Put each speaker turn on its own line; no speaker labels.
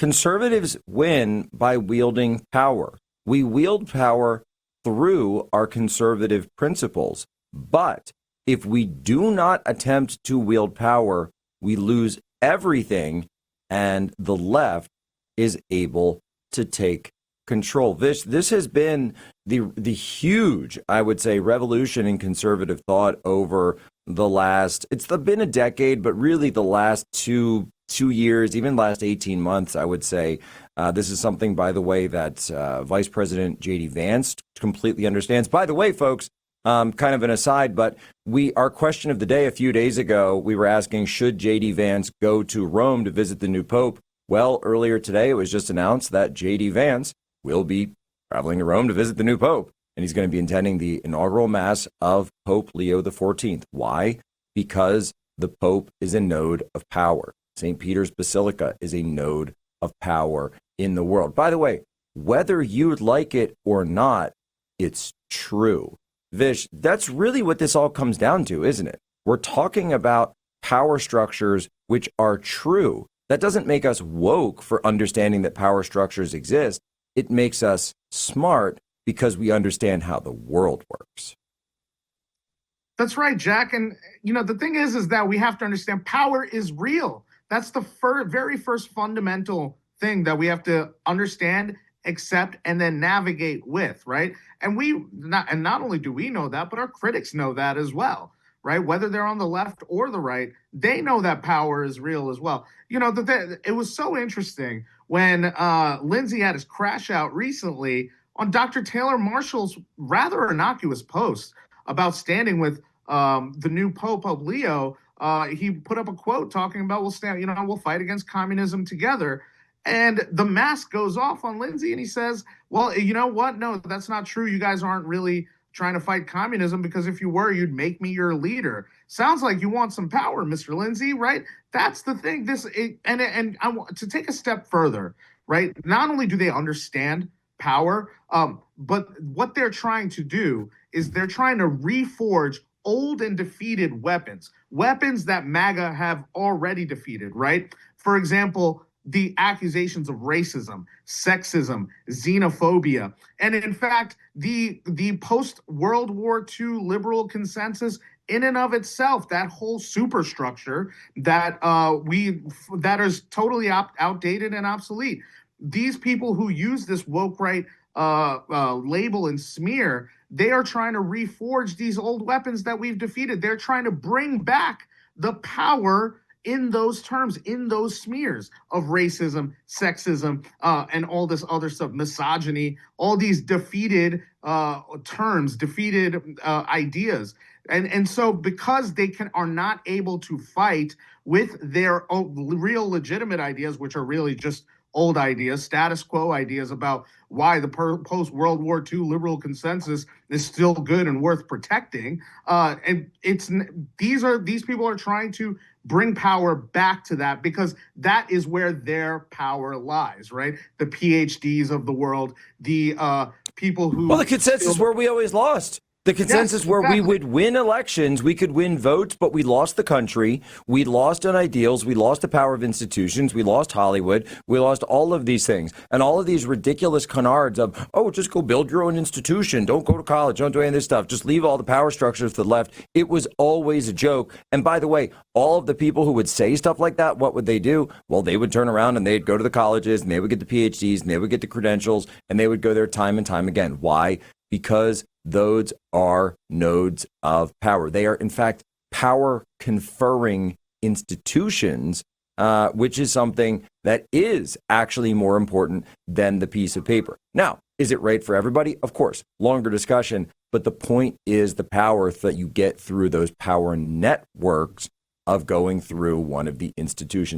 Conservatives win by wielding power. We wield power through our conservative principles. But if we do not attempt to wield power, we lose everything, and the left is able to take control. This has been the huge, I would say, revolution in conservative thought over the last, it's been a decade, but really the last two years, even last 18 months, I would say. This is something, by the way, that Vice President J.D. Vance completely understands. By the way, folks, kind of an aside, but our question of the day a few days ago, we were asking, should J.D. Vance go to Rome to visit the new Pope? Well, earlier today, it was just announced that J.D. Vance will be traveling to Rome to visit the new Pope, and he's going to be attending the inaugural Mass of Pope Leo XIV. Why? Because the Pope is a node of power. St. Peter's Basilica is a node of power in the world. By the way, whether you'd like it or not, it's true. Vish, that's really what this all comes down to, isn't it? We're talking about power structures which are true. That doesn't make us woke for understanding that power structures exist. It makes us smart because we understand how the world works.
That's right, Jack. And, the thing is that we have to understand power is real. That's the very first fundamental thing that we have to understand, accept, and then navigate with, right? And not only do we know that, but our critics know that as well, right? Whether they're on the left or the right, they know that power is real as well. It was so interesting when Lindsay had his crash out recently on Dr. Taylor Marshall's rather innocuous post about standing with the new Pope Leo. He put up a quote talking about we'll fight against communism together. And the mask goes off on Lindsay and he says, well, you know what? No, that's not true. You guys aren't really trying to fight communism, because if you were, you'd make me your leader. Sounds like you want some power, Mr. Lindsay, right? That's the thing. And I want to take a step further, right? Not only do they understand power, but what they're trying to do is they're trying to reforge old and defeated weapons that MAGA have already defeated, right? For example, the accusations of racism, sexism, xenophobia, and in fact, the post-World War II liberal consensus in and of itself, that whole superstructure that is totally outdated and obsolete. These people who use this woke right label and smear, they are trying to reforge these old weapons that we've defeated. They're trying to bring back the power in those terms, in those smears of racism, sexism, and all this other stuff, misogyny, all these defeated terms, defeated ideas. And so because they are not able to fight with their real legitimate ideas, which are really just old ideas, status quo ideas about why the post-World War II liberal consensus is still good and worth protecting. And these people are trying to bring power back to that, because that is where their power lies, right? The PhDs of the world, the people who...
Well, the consensus where we always lost. The consensus where we would win elections, we could win votes, but we lost the country. We lost on ideals. We lost the power of institutions. We lost Hollywood. We lost all of these things. And all of these ridiculous canards of, just go build your own institution. Don't go to college. Don't do any of this stuff. Just leave all the power structures to the left. It was always a joke. And by the way, all of the people who would say stuff like that, what would they do? Well, they would turn around and they'd go to the colleges and they would get the PhDs and they would get the credentials and they would go there time and time again. Why? Because those are nodes of power. They are, in fact, power-conferring institutions, which is something that is actually more important than the piece of paper. Now, is it right for everybody? Of course, longer discussion, but the point is the power that you get through those power networks of going through one of the institutions.